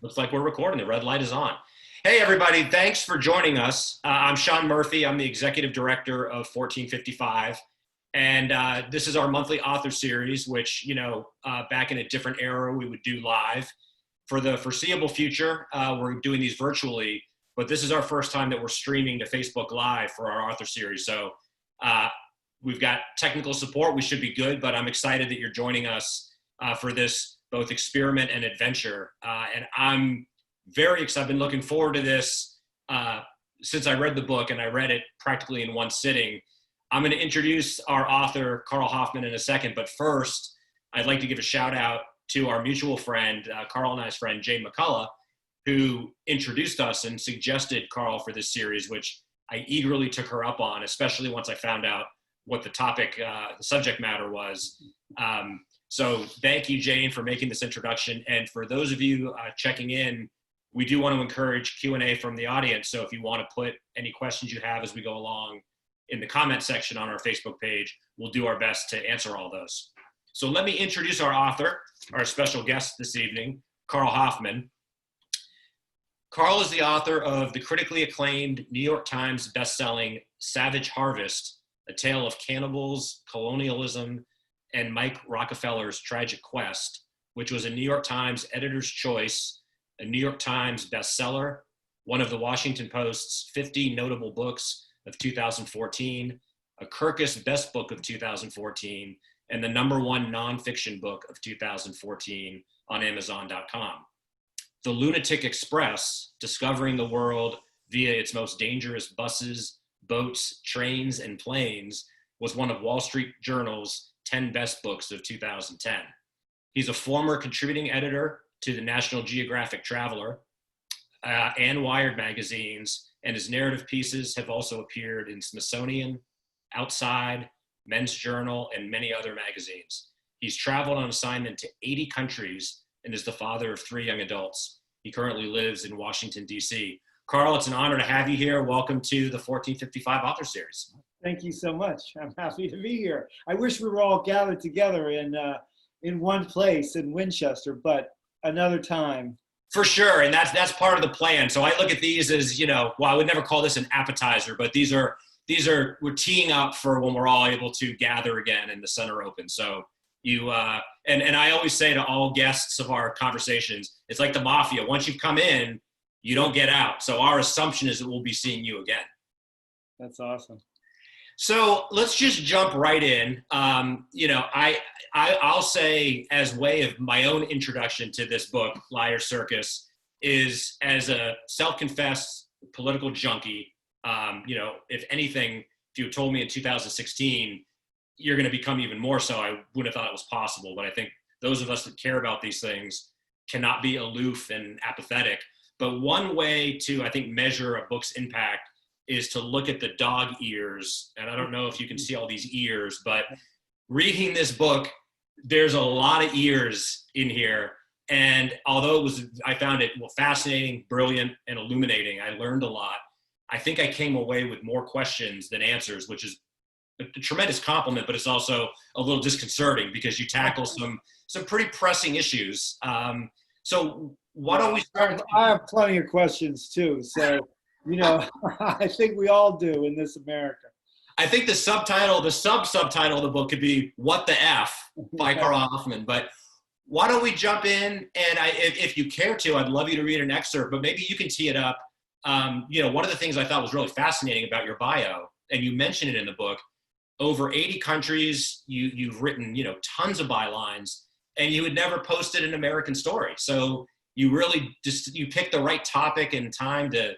Looks like we're recording. The red light is on. Hey, everybody. Thanks for joining us. I'm Sean Murphy. I'm the executive director of 1455. And this is our monthly author series, which, back in a different era, we would do live. For the foreseeable future, we're doing these virtually, but this is our first time that we're streaming to Facebook Live for our author series. So we've got technical support. We should be good, but I'm excited that you're joining us for this both experiment and adventure. And I'm very excited. I've been looking forward to this since I read the book, and I read it practically in one sitting. I'm going to introduce our author, Carl Hoffman, in a second. But first, I'd like to give a shout out to our mutual friend, Carl and I's friend, Jay McCullough, who introduced us and suggested Carl for this series, which I eagerly took her up on, especially once I found out what the topic, the subject matter was. So thank you, Jane, for making this introduction. And for those of you checking in, we do want to encourage Q&A from the audience. So if you want to put any questions you have as we go along in the comment section on our Facebook page, we'll do our best to answer all those. So let me introduce our author, our special guest this evening, Carl Hoffman. Carl is the author of the critically acclaimed New York Times bestselling Savage Harvest, A Tale of Cannibals, Colonialism, and Mike Rockefeller's Tragic Quest, which was a New York Times Editor's Choice, a New York Times bestseller, one of the Washington Post's 50 notable books of 2014, a Kirkus Best Book of 2014, and the #1 nonfiction book of 2014 on Amazon.com. The Lunatic Express, Discovering the World via its most dangerous buses, boats, trains, and planes, was one of Wall Street Journal's 10 best books of 2010. He's a former contributing editor to the National Geographic Traveler and Wired magazines, and his narrative pieces have also appeared in Smithsonian, Outside, Men's Journal, and many other magazines. He's traveled on assignment to 80 countries and is the father of 3 young adults. He currently lives in Washington, D.C. Carl, it's an honor to have you here. Welcome to the 1455 Author Series. Thank you so much. I'm happy to be here. I wish we were all gathered together in one place in Winchester, but another time. For sure, and that's part of the plan. So I look at these as, well, I would never call this an appetizer, but we're teeing up for when we're all able to gather again and the center open. So you and I always say to all guests of our conversations, it's like the mafia. Once you've come in, you don't get out. So our assumption is that we'll be seeing you again. That's awesome. So let's just jump right in. I'll say, as way of my own introduction to this book, LIAR'S CIRCUS, is as a self-confessed political junkie. If anything, if you had told me in 2016, you're going to become even more so, I wouldn't have thought it was possible. But I think those of us that care about these things cannot be aloof and apathetic. But one way to, I think, measure a book's impact is to look at the dog ears. And I don't know if you can see all these ears, but reading this book, there's a lot of ears in here. And although I found it fascinating, brilliant, and illuminating, I learned a lot. I think I came away with more questions than answers, which is a tremendous compliment, but it's also a little disconcerting because you tackle some pretty pressing issues. So why don't we start? I have plenty of questions too. So, I think we all do in this America. I think the sub-subtitle of the book could be "What the F" by Carl Hoffman. But why don't we jump in? And if you care to, I'd love you to read an excerpt, but maybe you can tee it up. One of the things I thought was really fascinating about your bio, and you mentioned it in the book, over 80 countries, you've written, tons of bylines, and you had never posted an American story. So you really you picked the right topic and time to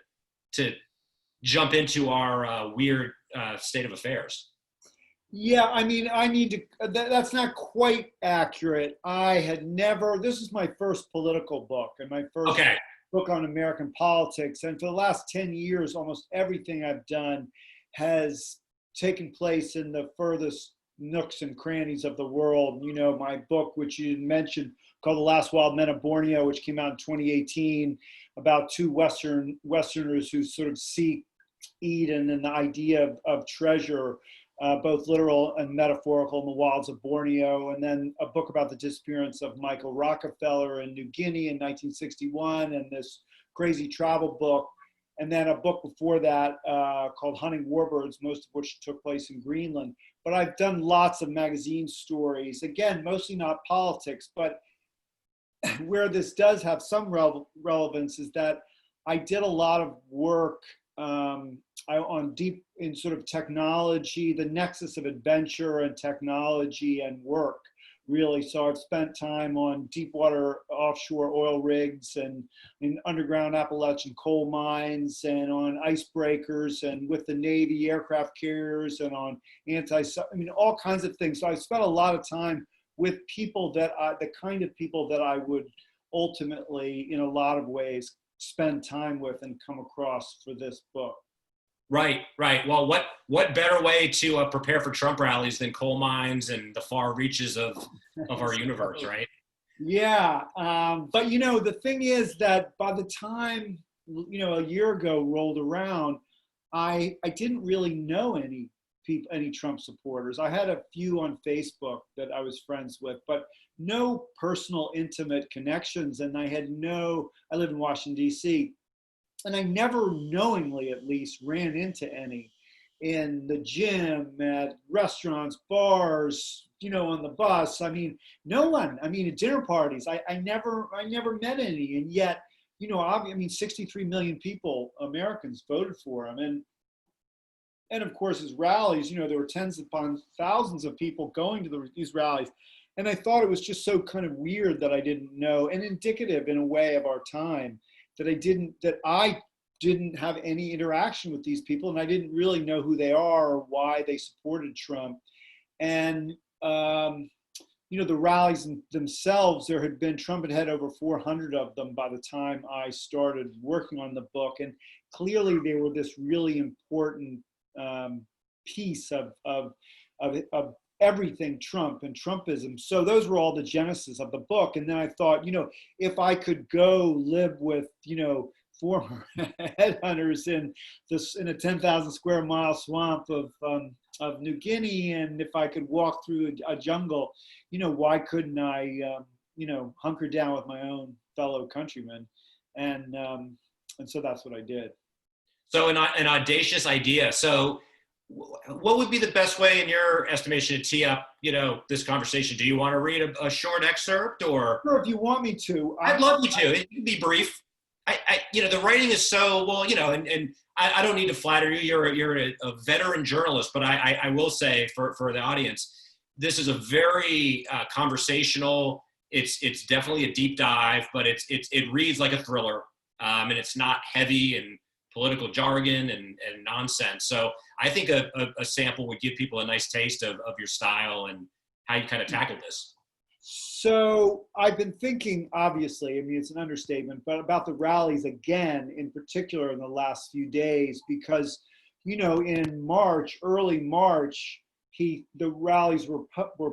jump into our weird state of affairs. Yeah, I need to, that's not quite accurate. This is my first political book and my first book on American politics. And for the last 10 years, almost everything I've done has taken place in the furthest nooks and crannies of the world. My book, which you mentioned, called The Last Wild Men of Borneo, which came out in 2018, about 2 Westerners who sort of seek Eden and the idea of treasure. both literal and metaphorical, in the wilds of Borneo, and then a book about the disappearance of Michael Rockefeller in New Guinea in 1961, and this crazy travel book. And then a book before that called Hunting Warbirds, most of which took place in Greenland. But I've done lots of magazine stories, again, mostly not politics, but where this does have some relevance is that I did a lot of work on deep in sort of technology, the nexus of adventure and technology and work, really. So I've spent time on deep water offshore oil rigs and in underground Appalachian coal mines and on icebreakers and with the Navy aircraft carriers and on all kinds of things. So I spent a lot of time with people that the kind of people that I would ultimately, in a lot of ways, spend time with and come across for this book. Right, right. Well, what better way to prepare for Trump rallies than coal mines and the far reaches of our universe, right? Yeah, but the thing is that by the time a year ago rolled around, I didn't really know any Trump supporters. I had a few on Facebook that I was friends with, but no personal intimate connections. And I live in Washington, D.C., and I never knowingly, at least, ran into any in the gym, at restaurants, bars, on the bus. I mean, no one. I mean, at dinner parties, I never met any. And yet, 63 million people, Americans, voted for him. And of course, his rallies, there were tens upon thousands of people going to these rallies. And I thought it was just so kind of weird that I didn't know, and indicative in a way of our time, that I didn't have any interaction with these people, and I didn't really know who they are or why they supported Trump. And, the rallies themselves, Trump had over 400 of them by the time I started working on the book. And clearly they were this really important piece of everything Trump and Trumpism. So those were all the genesis of the book. And then I thought, if I could go live with, former headhunters in a 10,000 square mile swamp of New Guinea, and if I could walk through a jungle, why couldn't I, hunker down with my own fellow countrymen? And so that's what I did. So an audacious idea. So what would be the best way in your estimation to tee up, this conversation? Do you want to read a short excerpt, or? Sure, if you want me to. I'd love you to. It can be brief. The writing is so well, and I don't need to flatter you. You're a veteran journalist, but I will say for the audience, this is a very conversational. It's definitely a deep dive, but it reads like a thriller, and it's not heavy and political jargon and nonsense. So I think a sample would give people a nice taste of your style and how you kind of tackled this. So I've been thinking, obviously, it's an understatement, but about the rallies again, in particular in the last few days, because, in March, early March, the rallies were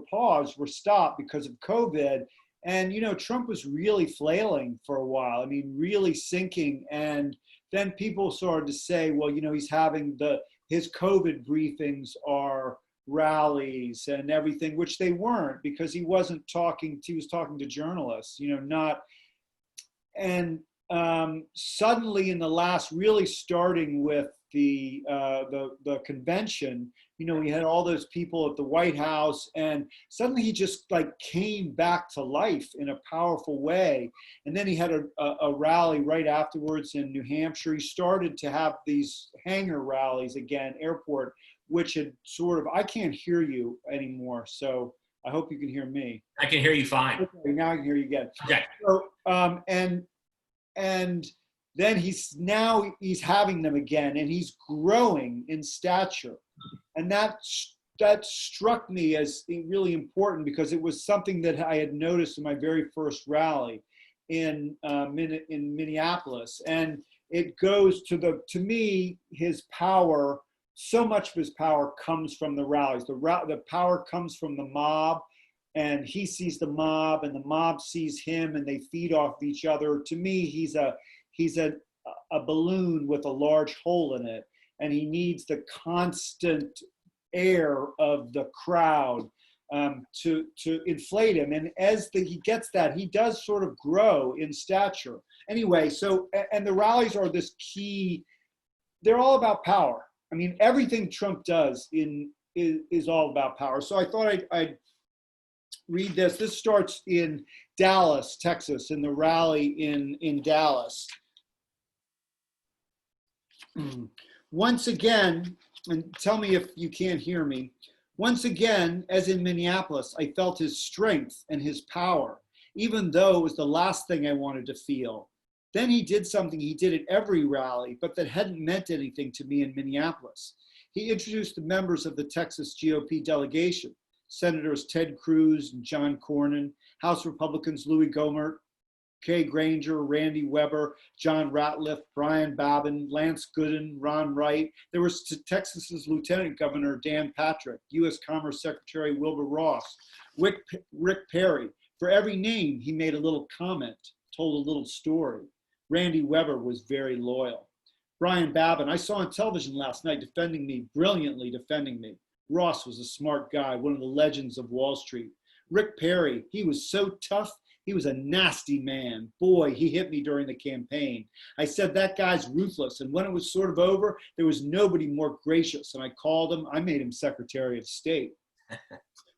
paused, were stopped because of COVID. And, Trump was really flailing for a while. Really sinking. And then people started to say, well, he's having his COVID briefings are rallies and everything, which they weren't, because he was talking to journalists, and suddenly in the last, really starting with the convention, he had all those people at the White House, and suddenly he just came back to life in a powerful way. And then he had a rally right afterwards in New Hampshire. He started to have these hangar rallies again, airport, which had I can't hear you anymore, so I hope you can hear me. I can hear you fine. Okay, now I can hear you again. Okay. So, and then he's having them again, and he's growing in stature. And that struck me as really important, because it was something that I had noticed in my very first rally in Minneapolis. And it goes to me, his power. So much of his power comes from the rallies. The power comes from the mob, and he sees the mob, and the mob sees him, and they feed off each other. To me, he's a balloon with a large hole in it, and he needs the constant air of the crowd to inflate him. And as he gets that, he does sort of grow in stature. Anyway, so, and the rallies are this key, they're all about power. I mean, everything Trump does is all about power. So I thought I'd read this. This starts in Dallas, Texas, in the rally in Dallas. Once again, and tell me if you can't hear me, once again, as in Minneapolis, I felt his strength and his power, even though it was the last thing I wanted to feel. Then he did something he did at every rally, but that hadn't meant anything to me in Minneapolis. He introduced the members of the Texas GOP delegation, Senators Ted Cruz and John Cornyn, House Republicans Louis Gohmert, Kay Granger, Randy Weber, John Ratliff, Brian Babin, Lance Gooden, Ron Wright. There was Texas's Lieutenant Governor Dan Patrick, U.S. Commerce Secretary Wilbur Ross, Rick Perry. For every name, he made a little comment, told a little story. Randy Weber was very loyal. Brian Babin, I saw on television last night defending me, brilliantly defending me. Ross was a smart guy, one of the legends of Wall Street. Rick Perry, he was so tough. He was a nasty man. Boy, he hit me during the campaign. I said, that guy's ruthless. And when it was sort of over, there was nobody more gracious. And I called him, I made him Secretary of State.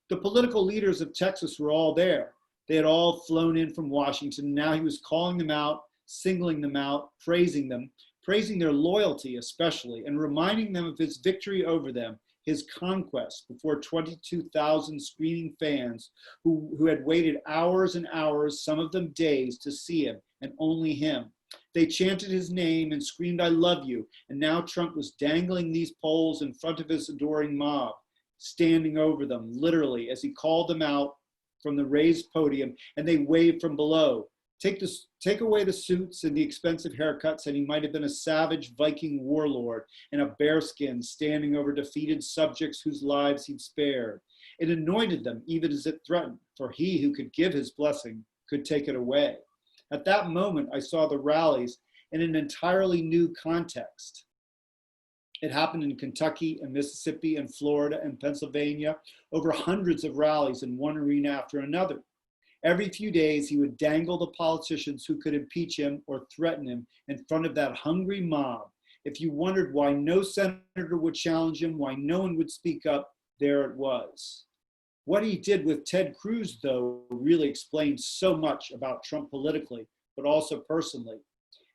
The political leaders of Texas were all there. They had all flown in from Washington. Now he was calling them out, singling them out, praising them, praising their loyalty especially, and reminding them of his victory over them, his conquest before 22,000 screaming fans who had waited hours and hours, some of them days, to see him, and only him. They chanted his name and screamed, I love you. And now Trump was dangling these poles in front of his adoring mob, standing over them, literally, as he called them out from the raised podium, and they waved from below. Take away the suits and the expensive haircuts, and he might have been a savage Viking warlord in a bearskin standing over defeated subjects whose lives he'd spared. It anointed them even as it threatened, for he who could give his blessing could take it away. At that moment, I saw the rallies in an entirely new context. It happened in Kentucky and Mississippi and Florida and Pennsylvania, over hundreds of rallies in one arena after another. Every few days, he would dangle the politicians who could impeach him or threaten him in front of that hungry mob. If you wondered why no senator would challenge him, why no one would speak up, there it was. What he did with Ted Cruz, though, really explains so much about Trump politically, but also personally.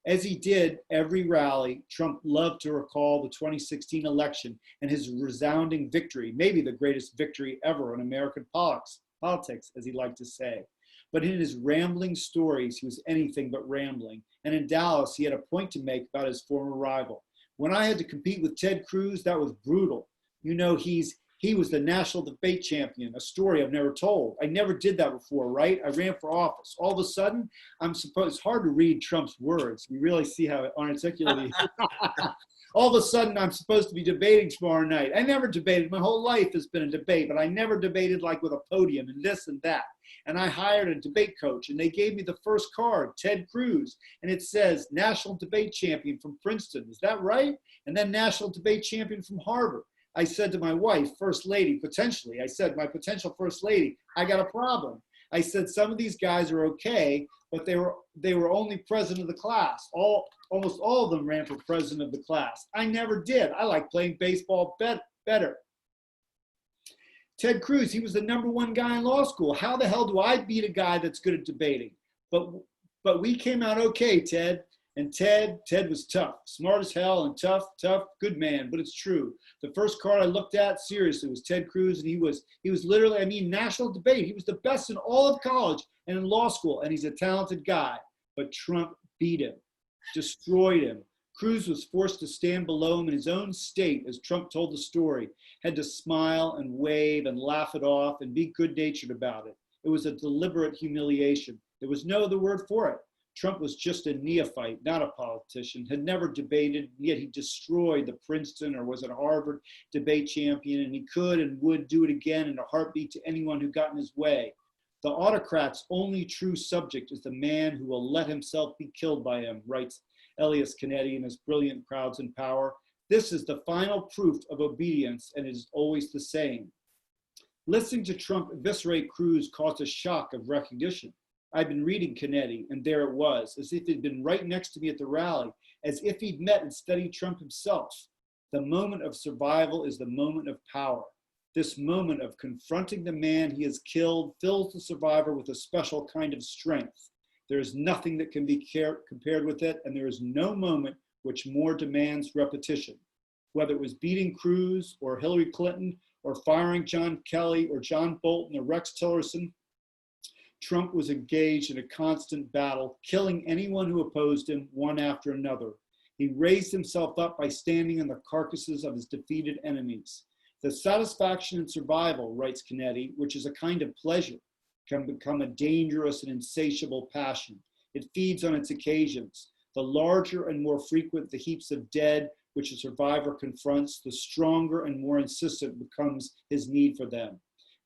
As he did every rally, Trump loved to recall the 2016 election and his resounding victory, maybe the greatest victory ever in American politics, as he liked to say. But in his rambling stories, he was anything but rambling. And in Dallas, he had a point to make about his former rival. When I had to compete with Ted Cruz, that was brutal. You know, he was the national debate champion, a story I've never told. I never did that before, right? I ran for office. All of a sudden, it's hard to read Trump's words. You really see how inarticulate he is. All of a sudden, I'm supposed to be debating tomorrow night. I never debated. My whole life has been a debate, but I never debated like with a podium and this and that. And I hired a debate coach, and they gave me the first card, Ted Cruz, and it says National Debate Champion from Princeton. Is that right? And then National Debate Champion from Harvard. I said to my wife, First Lady, potentially, I said, my potential First Lady, I got a problem. I said, some of these guys are okay, but they were only president of the class. Almost all of them ran for president of the class. I never did. I like playing baseball better. Ted Cruz, he was the #1 guy in law school. How the hell do I beat a guy that's good at debating? But we came out okay, Ted. And Ted was tough, smart as hell and tough, good man, but it's true. The first card I looked at, seriously, was Ted Cruz, and he was literally, national debate. He was the best in all of college and in law school, and he's a talented guy. But Trump beat him, destroyed him. Cruz was forced to stand below him in his own state as Trump told the story, had to smile and wave and laugh it off and be good-natured about it. It was a deliberate humiliation. There was no other word for it. Trump was just a neophyte, not a politician, had never debated, yet he destroyed the Princeton or was it Harvard debate champion, and he could and would do it again in a heartbeat to anyone who got in his way. The autocrat's only true subject is the man who will let himself be killed by him, writes Elias Canetti in his brilliant Crowds in Power. This is the final proof of obedience, and it is always the same. Listening to Trump eviscerate Cruz caused a shock of recognition. I'd been reading Kennedy, and there it was, as if he'd been right next to me at the rally, as if he'd met and studied Trump himself. The moment of survival is the moment of power. This moment of confronting the man he has killed fills the survivor with a special kind of strength. There is nothing that can be compared with it, and there is no moment which more demands repetition. Whether it was beating Cruz or Hillary Clinton or firing John Kelly or John Bolton or Rex Tillerson, Trump was engaged in a constant battle, killing anyone who opposed him one after another. He raised himself up by standing on the carcasses of his defeated enemies. The satisfaction in survival, writes Kennedy, which is a kind of pleasure, can become a dangerous and insatiable passion. It feeds on its occasions. The larger and more frequent the heaps of dead which a survivor confronts, the stronger and more insistent becomes his need for them.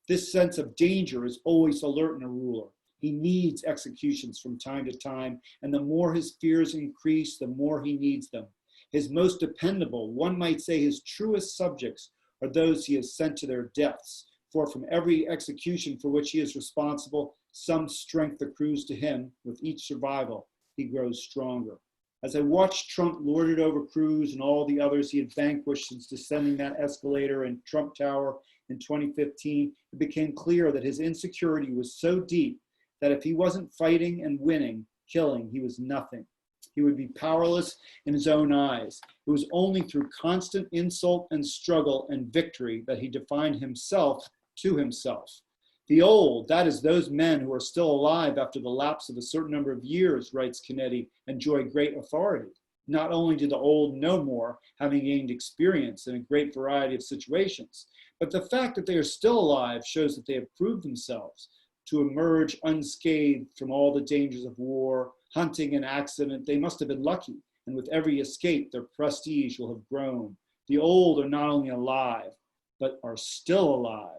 This sense of danger is always alert in a ruler. He needs executions from time to time, and the more his fears increase, the more he needs them. His most dependable, one might say his truest subjects, are those he has sent to their deaths. For from every execution for which he is responsible, some strength accrues to him. With each survival, he grows stronger. As I watched Trump lord it over Cruz and all the others he had vanquished since descending that escalator in Trump Tower in 2015, it became clear that his insecurity was so deep that if he wasn't fighting and winning, killing, he was nothing. He would be powerless in his own eyes. It was only through constant insult and struggle and victory that he defined himself to himself. The old, that is those men who are still alive after the lapse of a certain number of years, writes Kennedy, enjoy great authority. Not only do the old know more, having gained experience in a great variety of situations, but the fact that they are still alive shows that they have proved themselves to emerge unscathed from all the dangers of war, hunting, and accident. They must have been lucky, and with every escape, their prestige will have grown. The old are not only alive, but are still alive.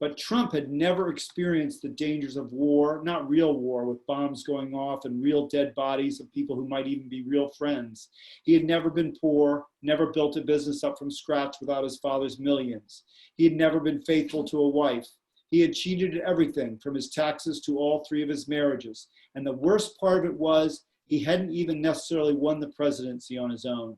But Trump had never experienced the dangers of war, not real war with bombs going off and real dead bodies of people who might even be real friends. He had never been poor, never built a business up from scratch without his father's millions. He had never been faithful to a wife. He had cheated at everything from his taxes to all three of his marriages. And the worst part of it was he hadn't even necessarily won the presidency on his own.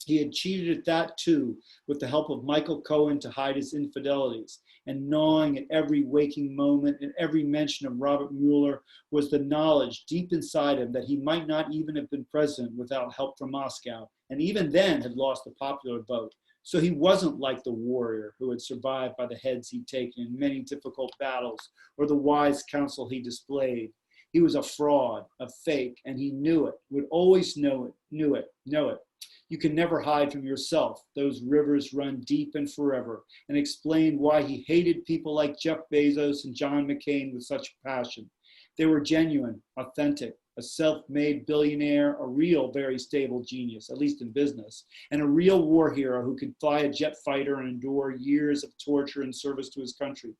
He had cheated at that too, with the help of Michael Cohen to hide his infidelities. And gnawing at every waking moment and every mention of Robert Mueller was the knowledge deep inside him that he might not even have been president without help from Moscow, and even then had lost the popular vote. So he wasn't like the warrior who had survived by the heads he'd taken in many difficult battles, or the wise counsel he displayed. He was a fraud, a fake, and he knew it, would always know it. You can never hide from yourself. Those rivers run deep and forever, and explained why he hated people like Jeff Bezos and John McCain with such passion. They were genuine, authentic, a self-made billionaire, a real very stable genius, at least in business, and a real war hero who could fly a jet fighter and endure years of torture in service to his country.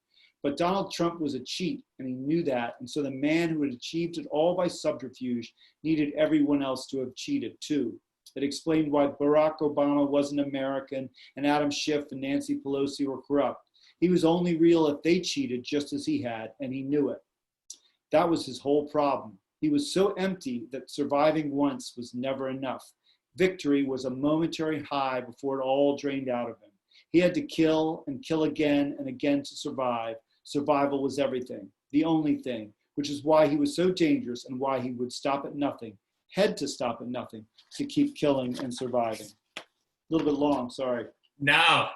But Donald Trump was a cheat, and he knew that, and so the man who had achieved it all by subterfuge needed everyone else to have cheated too. It explained why Barack Obama wasn't American and Adam Schiff and Nancy Pelosi were corrupt. He was only real if they cheated just as he had, and he knew it. That was his whole problem. He was so empty that surviving once was never enough. Victory was a momentary high before it all drained out of him. He had to kill and kill again and again to survive. Survival was everything, the only thing, which is why he was so dangerous and why he would stop at nothing, had to stop at nothing to keep killing and surviving. A little bit long, sorry. No.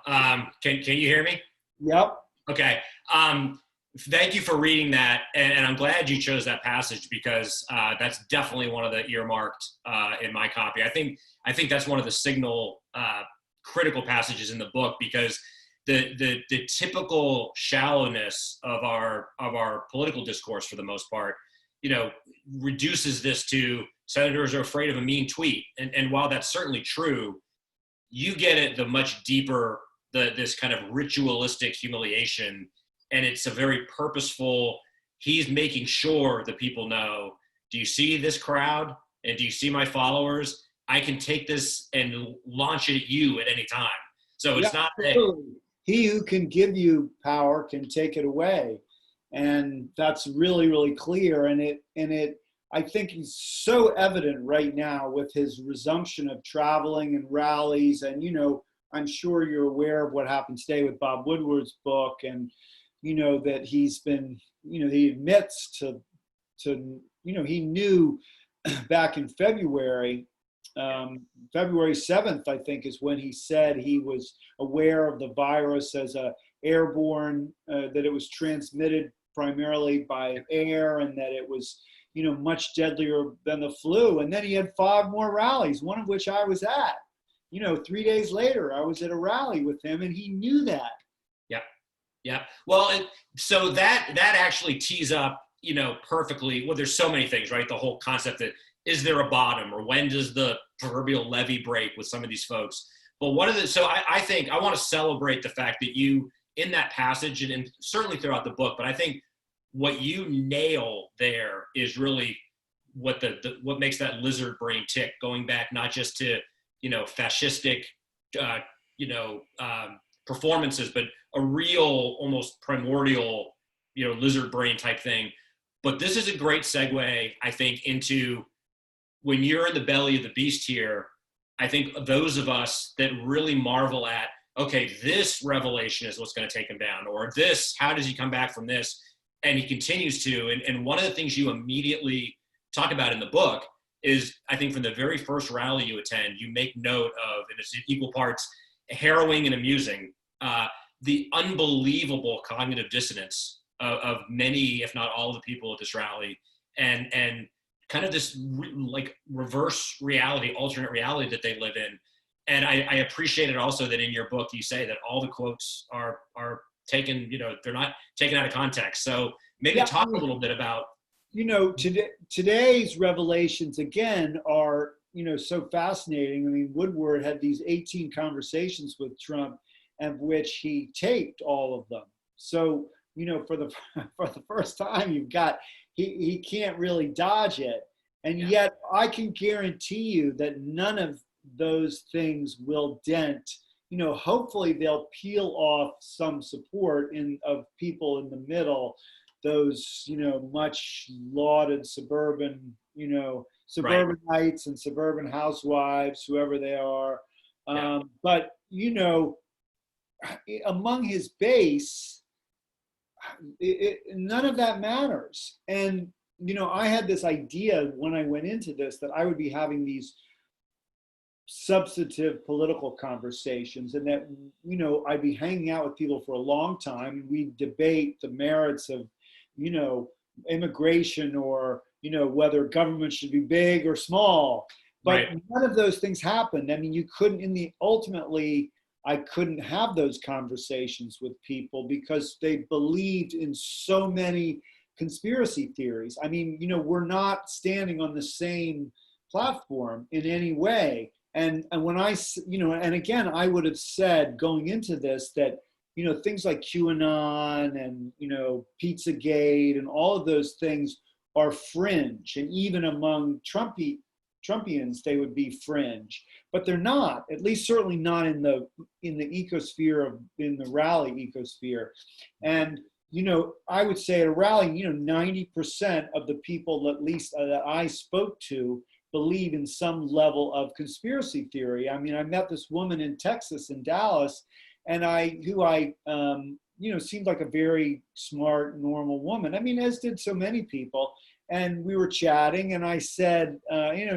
Can you hear me? Yep. Okay. Thank you for reading that, and I'm glad you chose that passage because that's definitely one of the earmarked in my copy. I think that's one of the signal critical passages in the book because the typical shallowness of our political discourse, for the most part, reduces this to senators are afraid of a mean tweet, and while that's certainly true, you get at the much deeper this kind of ritualistic humiliation. And it's a very purposeful, he's making sure that people know, do you see this crowd? And do you see my followers? I can take this and launch it at you at any time. So Yeah, it's not absolutely. He who can give you power can take it away. And that's really, really clear. I think he's so evident right now with his resumption of traveling and rallies. And, I'm sure you're aware of what happened today with Bob Woodward's book. And, that he's been, he admits to, he knew back in February, February 7th, I think, is when he said he was aware of the virus as a airborne, that it was transmitted primarily by air, and that it was, much deadlier than the flu. And then he had 5 more rallies, one of which I was at. 3 days later, I was at a rally with him, and he knew that. Yeah, yeah. Well, so that actually tees up, perfectly. Well, there's so many things, right? The whole concept that is there a bottom, or when does the proverbial levee break with some of these folks? But I think I want to celebrate the fact that you, in that passage, and certainly throughout the book, but I think what you nail there is really what what makes that lizard brain tick, going back not just to, fascistic, performances, but a real, almost primordial, lizard brain type thing. But this is a great segue, I think, into when you're in the belly of the beast here. I think those of us that really marvel at, okay, this revelation is what's going to take him down, or this, how does he come back from this? And he continues to. And one of the things you immediately talk about in the book is, I think from the very first rally you attend, you make note of, and it's equal parts harrowing and amusing, the unbelievable cognitive dissonance of many, if not all, of the people at this rally, and kind of this like reverse reality, alternate reality that they live in. And I appreciate it also that in your book you say that all the quotes are taken, they're not taken out of context. So maybe talk a little bit about. Today's revelations again are, so fascinating. I mean, Woodward had these 18 conversations with Trump, of which he taped all of them. So, for the first time, you've got, he can't really dodge it. And yet I can guarantee you that none of those things will dent, hopefully they'll peel off some support of people in the middle, those, much lauded suburbanites and suburban housewives, whoever they are. But, among his base, none of that matters. And, I had this idea when I went into this that I would be having these substantive political conversations, and that, I'd be hanging out with people for a long time, and we'd debate the merits of, immigration, or, whether government should be big or small. But none of those things happened. I mean, you couldn't, ultimately, I couldn't have those conversations with people because they believed in so many conspiracy theories. I mean, we're not standing on the same platform in any way. And when and again, I would have said going into this that, things like QAnon and, Pizzagate and all of those things are fringe. And even among Trumpians, they would be fringe, but they're not, at least certainly not in the ecosphere in the rally ecosphere. And, I would say at a rally, 90% of the people, at least that I spoke to, believe in some level of conspiracy theory. I mean, I met this woman in Texas, in Dallas, and seemed like a very smart, normal woman. I mean, as did so many people. And we were chatting, and I said,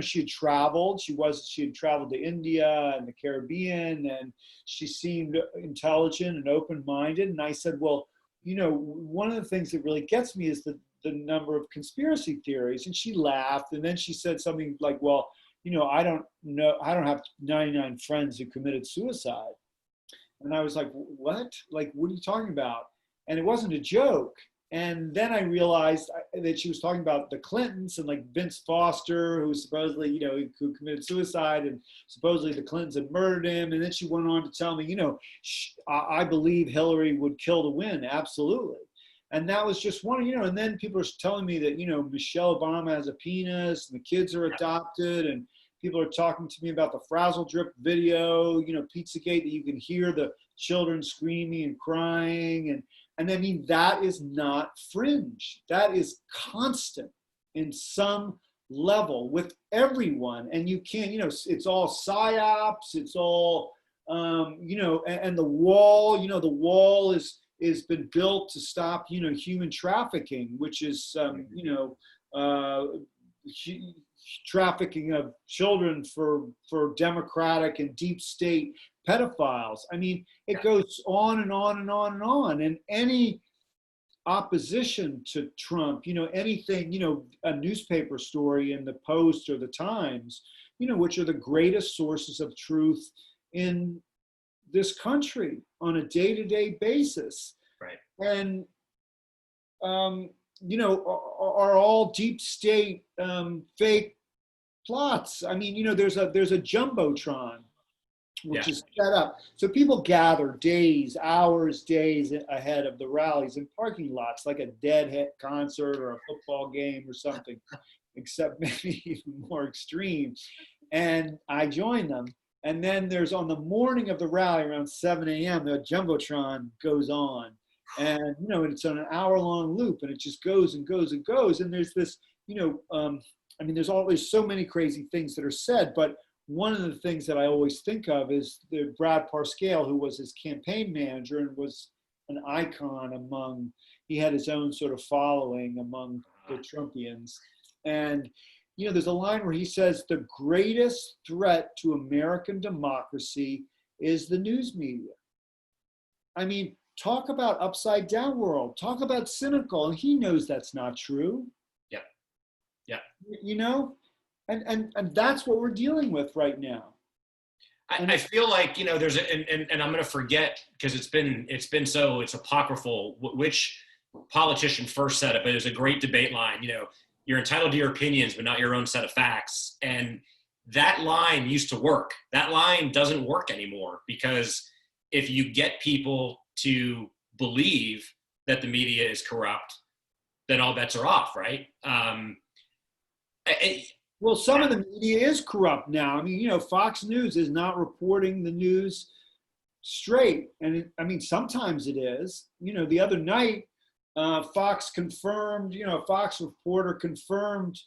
she had traveled. She had traveled to India and the Caribbean, and she seemed intelligent and open-minded. And I said, well, one of the things that really gets me is the number of conspiracy theories. And she laughed, and then she said something like, well, I don't have 99 friends who committed suicide. And I was like, what? Like, what are you talking about? And it wasn't a joke. And then I realized that she was talking about the Clintons and like Vince Foster, who supposedly, who committed suicide, and supposedly the Clintons had murdered him. And then she went on to tell me, I believe Hillary would kill to win. Absolutely. And that was just one, and then people are telling me that, Michelle Obama has a penis and the kids are adopted, and People are talking to me about the Frazzle Drip video, Pizzagate, that you can hear the children screaming and crying. And I mean, that is not fringe. That is constant in some level with everyone. And you can't, it's all psyops, it's all, and the wall, the wall is been built to stop, human trafficking, which is, trafficking of children for democratic and deep state pedophiles. I mean, it goes on and on and on and on. And any opposition to Trump, anything, a newspaper story in the Post or the Times, which are the greatest sources of truth in this country on a day-to-day basis. Right. And, are all deep state fake plots. I mean, there's a Jumbotron, which is set up. So people gather days, hours, days ahead of the rallies in parking lots, like a Deadhead concert or a football game or something, except maybe even more extreme. And I join them. And then there's on the morning of the rally around 7 a.m., the Jumbotron goes on. And, it's on an hour-long loop, and it just goes and goes and goes. And there's this, there's so many crazy things that are said, but one of the things that I always think of is the Brad Parscale, who was his campaign manager and was an icon he had his own sort of following among the Trumpians. And, there's a line where he says, the greatest threat to American democracy is the news media. I mean, talk about upside down world, talk about cynical, and he knows that's not true. Yeah. And that's what we're dealing with right now. I feel like, there's and I'm going to forget because it's apocryphal which politician first said it, but there's a great debate line, you're entitled to your opinions, but not your own set of facts. And that line used to work. That line doesn't work anymore, because if you get people to believe that the media is corrupt, then all bets are off, right? Well, some of the media is corrupt now. I mean, Fox News is not reporting the news straight. And sometimes it is. The other night, Fox confirmed, Fox reporter confirmed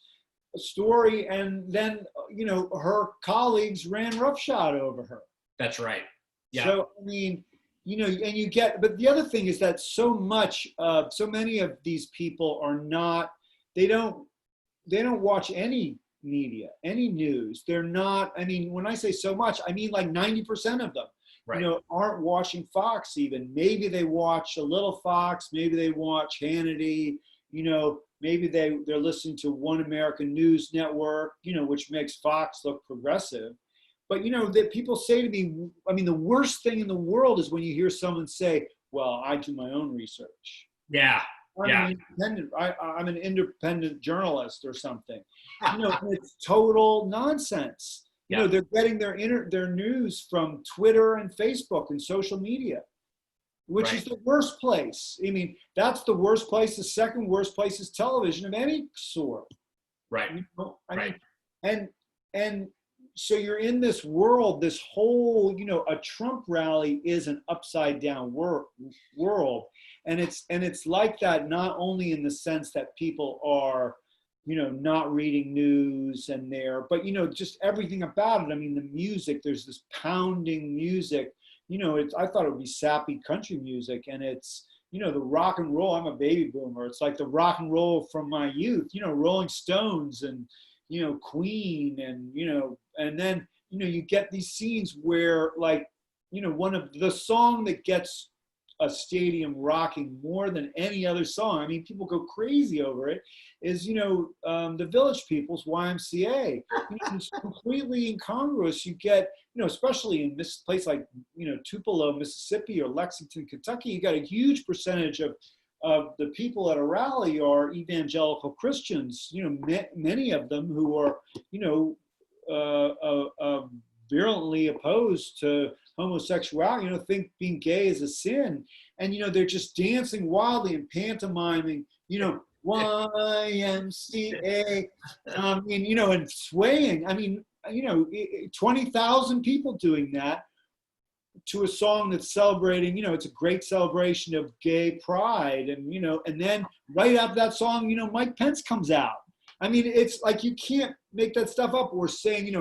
a story, and then, her colleagues ran roughshod over her. That's right. Yeah. So, and you get, but the other thing is that so many of these people are not, they don't watch any media, any news. They're not, when I say so much, I mean like 90% of them, aren't watching Fox even. Maybe they watch a little Fox, maybe they watch Hannity, maybe they're listening to One American News Network, which makes Fox look progressive. But, that people say to me, the worst thing in the world is when you hear someone say, well, I do my own research. Yeah. I'm an independent journalist or something. It's total nonsense. They're getting their news from Twitter and Facebook and social media, which is the worst place. That's the worst place. The second worst place is television of any sort. Right. And so you're in this world, this whole, a Trump rally is an upside down world. And it's like that, not only in the sense that people are, not reading news but, just everything about it. The music, there's this pounding music, I thought it would be sappy country music, and it's, the rock and roll. I'm a baby boomer. It's like the rock and roll from my youth, Rolling Stones and, Queen and then, you get these scenes where one of the song that gets a stadium rocking more than any other song, people go crazy over it, is, the Village People's YMCA. It's completely incongruous. You get, especially in this place like, Tupelo, Mississippi, or Lexington, Kentucky, you got a huge percentage of the people at a rally are evangelical Christians, many of them who are, virulently opposed to homosexuality, think being gay is a sin. And, they're just dancing wildly and pantomiming, YMCA, and swaying. 20,000 people doing that to a song that's celebrating, it's a great celebration of gay pride. And, and then right after that song, Mike Pence comes out. I mean, it's like, you can't make that stuff up. We're saying,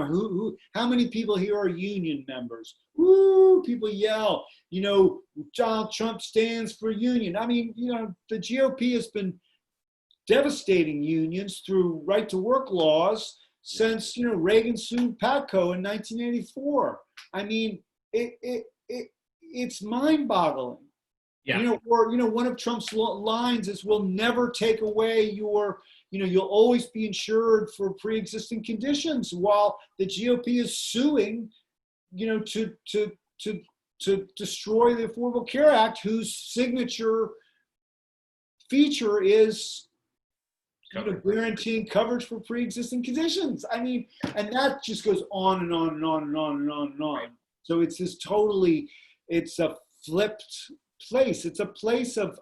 how many people here are union members? Woo, people yell, Donald Trump stands for union. I mean, the GOP has been devastating unions through right to work laws since, Reagan sued Patco in 1984. I mean, it's mind-boggling. Yeah. One of Trump's lines is, "We'll never take away your, you'll always be insured for pre-existing conditions," while the GOP is suing, to destroy the Affordable Care Act, whose signature feature is guaranteeing coverage for pre-existing conditions. I mean, and that just goes on and on and on and on and on and on. Right. So it's this it's a flipped place. It's a place of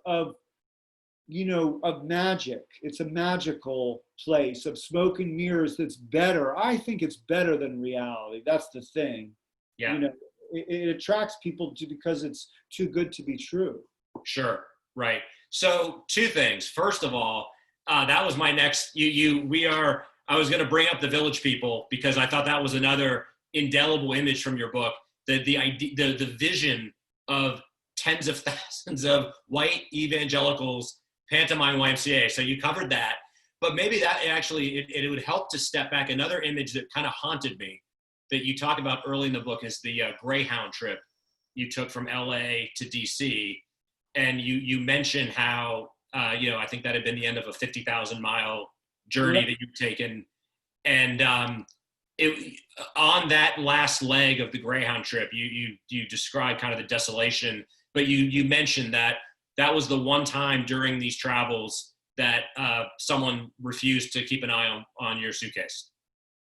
magic. It's a magical place of smoke and mirrors that's better. I think it's better than reality. That's the thing. Yeah. It attracts people because it's too good to be true. Sure. Right. So 2 things. First of all, that was my next, I was going to bring up the Village People because I thought that was another indelible image from your book. The idea, the vision of tens of thousands of white evangelicals pantomime YMCA. So you covered that, but maybe that actually, it would help to step back. Another image that kind of haunted me that you talk about early in the book is the Greyhound trip you took from LA to DC. And you mentioned how, I think that had been the end of a 50,000 mile journey that you've taken. And on that last leg of the Greyhound trip, you described kind of the desolation, but you mentioned that was the one time during these travels that someone refused to keep an eye on your suitcase.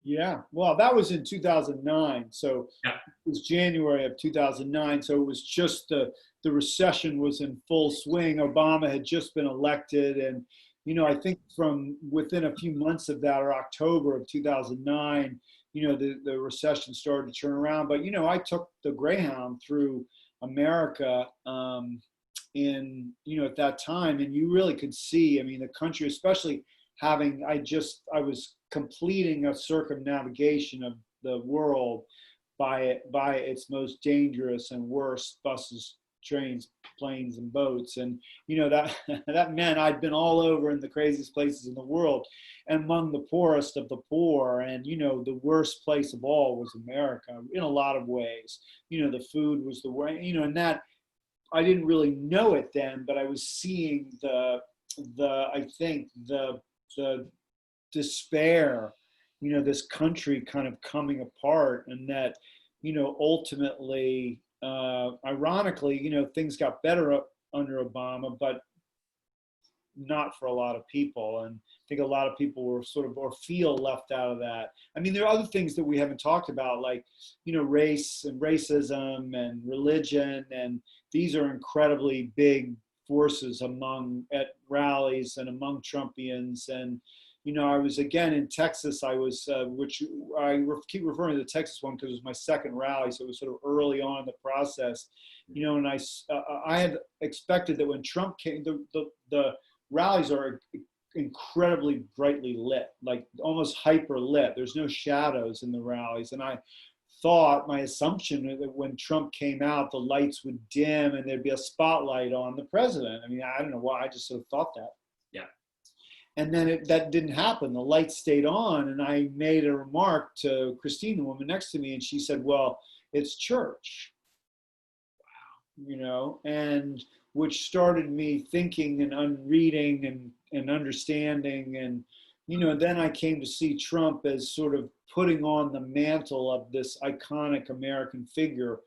Yeah, well, that was in 2009. So yeah. It was January of 2009. So it was just the recession was in full swing. Obama had just been elected. And, I think from within a few months of that, or October of 2009, the recession started to turn around. But, I took the Greyhound through America at that time. And you really could see, I mean, the country, especially having, I was completing a circumnavigation of the world by its most dangerous and worst: buses, trains, planes, and boats. And that meant I'd been all over in the craziest places in the world, and among the poorest of the poor. And the worst place of all was America in a lot of ways. The food was the way, and that I didn't really know it then, but I was seeing the despair, this country kind of coming apart. And that, ultimately, ironically, things got better under Obama, but not for a lot of people. And I think a lot of people were or feel left out of that. I mean, there are other things that we haven't talked about, like, race and racism and religion. And these are incredibly big forces at rallies and among Trumpians. And, I was again in Texas. I was, which I keep referring to the Texas one because it was my second rally. So it was sort of early on in the process, and I had expected that when Trump came, the rallies are incredibly brightly lit, like almost hyper lit. There's no shadows in the rallies. And I thought, my assumption, that when Trump came out, the lights would dim and there'd be a spotlight on the president. I mean, I don't know why, I just sort of thought that. Yeah. And then that didn't happen. The lights stayed on, and I made a remark to Christine, the woman next to me, and she said, "Well, it's church." Wow. And which started me thinking and reading and understanding. And, then I came to see Trump as sort of putting on the mantle of this iconic American figure,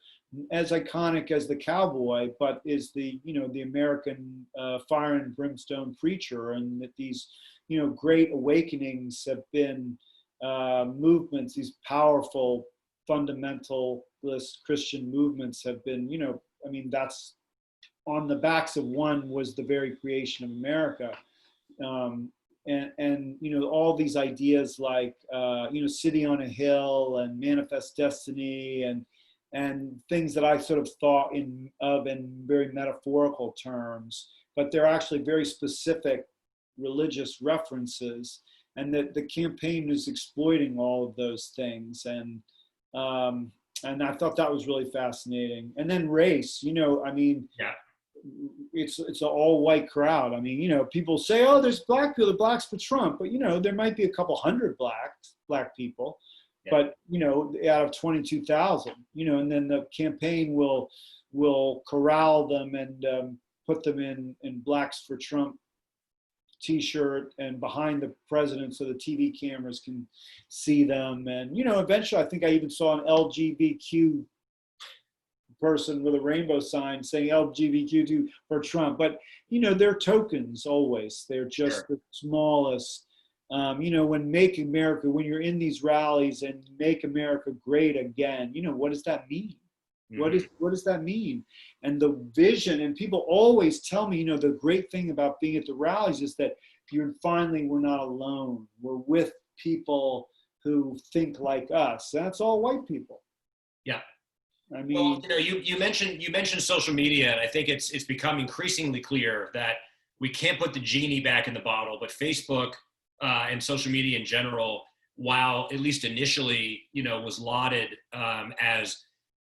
as iconic as the cowboy, but is the American fire and brimstone preacher. And that these, great awakenings have been movements, these powerful fundamentalist Christian movements have been, that's on the backs of one was the very creation of America. and all these ideas like city on a hill and manifest destiny and things that I sort of thought in very metaphorical terms, but they're actually very specific religious references, and that the campaign is exploiting all of those things, and I thought that was really fascinating. And then race, Yeah. it's an all white crowd. I mean, people say, oh, there's black people, the blacks for Trump, but there might be a couple hundred black people, yeah. But out of 22,000, and then the campaign will corral them and put them in Blacks for Trump T-shirt and behind the president so the TV cameras can see them. And eventually I think I even saw an LGBTQ person with a rainbow sign saying LGBTQ for Trump. But they're tokens always. They're just sure. The smallest. When you're in these rallies and Make America Great Again, what does that mean? Mm-hmm. What does that mean? And the vision, and people always tell me, the great thing about being at the rallies is that we're not alone. We're with people who think like us. That's all white people. Yeah. I mean, well, you mentioned social media, and I think it's become increasingly clear that we can't put the genie back in the bottle, but Facebook and social media in general, while at least initially, was lauded as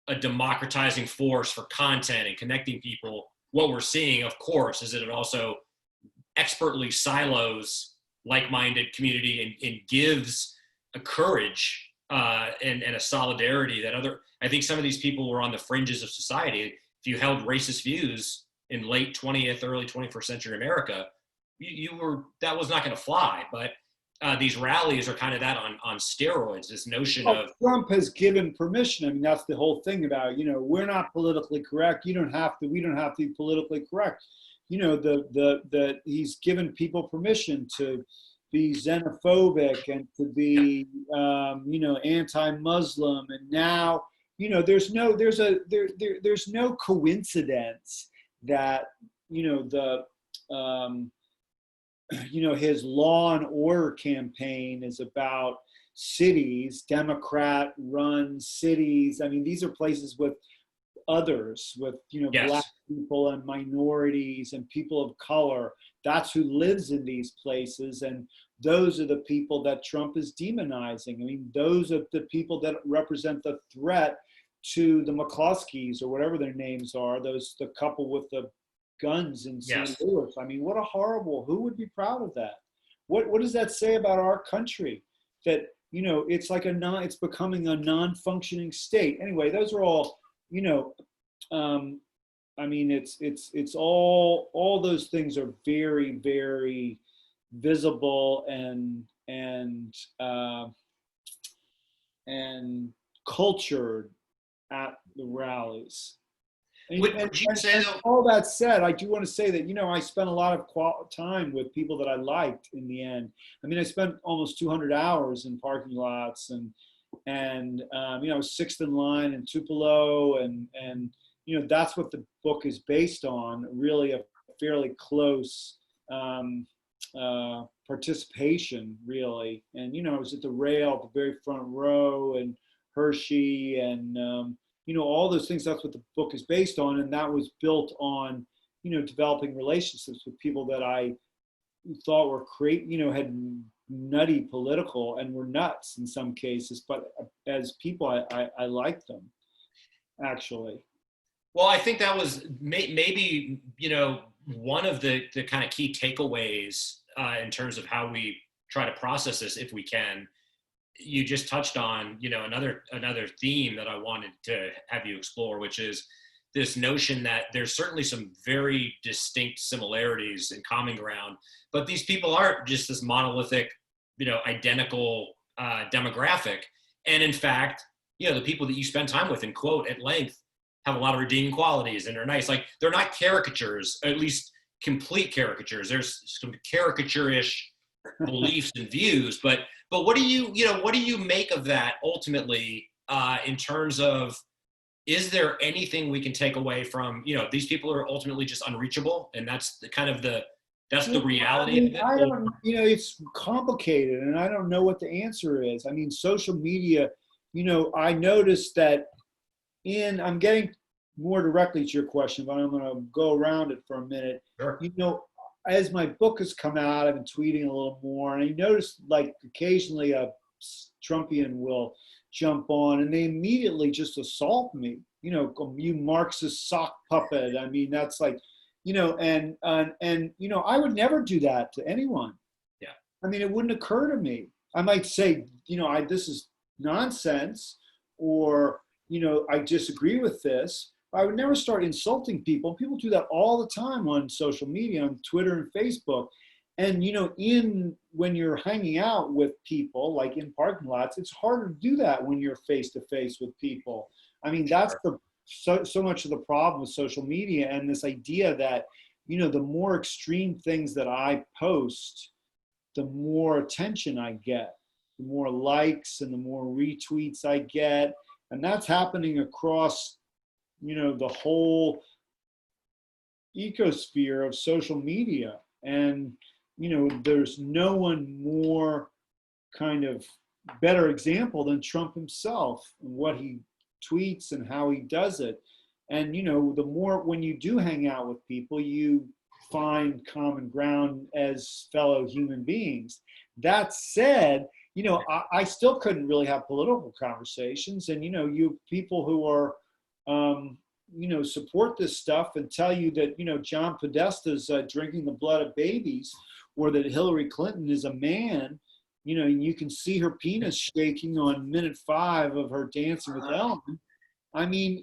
a democratizing force for content and connecting people, what we're seeing, of course, is that it also expertly silos like-minded community and gives a courage and a solidarity that I think some of these people were on the fringes of society. If you held racist views in late 20th, early 21st century America, that was not going to fly. But these rallies are kind of that on steroids, this notion of Trump has given permission. I mean, that's the whole thing about, we're not politically correct. We don't have to be politically correct. He's given people permission to be xenophobic and to be, anti-Muslim. And now, there's no coincidence that, his law and order campaign is about cities, Democrat-run cities. I mean, these are places with others, with yes. Black people and minorities and people of color. That's who lives in these places, and those are the people that Trump is demonizing. I mean, those are the people that represent the threat to the McCloskeys or whatever their names are. The couple with the guns in St. Yes. Louis. I mean, who would be proud of that? What does that say about our country? That, it's like it's becoming a non-functioning state. Anyway, those are all, I mean, it's all those things are very, very visible and cultured at the rallies. And all that said, I do want to say that, I spent a lot of time with people that I liked in the end. I mean, I spent almost 200 hours in parking lots and I was sixth in line in Tupelo and that's what the book is based on, really a fairly close participation, really. And, I was at the rail at the very front row and Hershey and, all those things. That's what the book is based on. And that was built on, developing relationships with people that I thought were had nutty political and were nuts in some cases, but as people, I liked them, actually. Well, I think that was maybe, one of the kind of key takeaways in terms of how we try to process this, if we can. You just touched on, another theme that I wanted to have you explore, which is this notion that there's certainly some very distinct similarities and common ground, but these people aren't just this monolithic, identical demographic. And in fact, the people that you spend time with and quote at length have a lot of redeeming qualities and are nice. Like, they're not caricatures, at least complete caricatures. There's some caricature-ish beliefs and views, but what do you make of that ultimately in terms of, is there anything we can take away from, these people are ultimately just unreachable, and that's the kind of the That's the Well, I reality of mean, it? I Or- don't, it's complicated and I don't know what the answer is. I mean, social media, I noticed that I'm getting more directly to your question, but I'm going to go around it for a minute. Sure. As my book has come out, I've been tweeting a little more, and I noticed like occasionally a Trumpian will jump on and they immediately just assault me. You Marxist sock puppet. I mean, that's like, and I would never do that to anyone. Yeah. I mean, it wouldn't occur to me. I might say, this is nonsense, or I disagree with this. I would never start insulting people. People do that all the time on social media, on Twitter and Facebook. And when you're hanging out with people, like in parking lots, it's harder to do that when you're face to face with people. I mean, that's so much of the problem with social media, and this idea that the more extreme things that I post, the more attention I get, the more likes and the more retweets I get. And that's happening across, the whole ecosphere of social media. And, there's no one more kind of better example than Trump himself and what he tweets and how he does it. And, the more, when you do hang out with people, you find common ground as fellow human beings. That said, I still couldn't really have political conversations. And, you people who are, support this stuff and tell you that, John Podesta's drinking the blood of babies, or that Hillary Clinton is a man, and you can see her penis shaking on minute 5 of her Dancing with Ellen. I mean,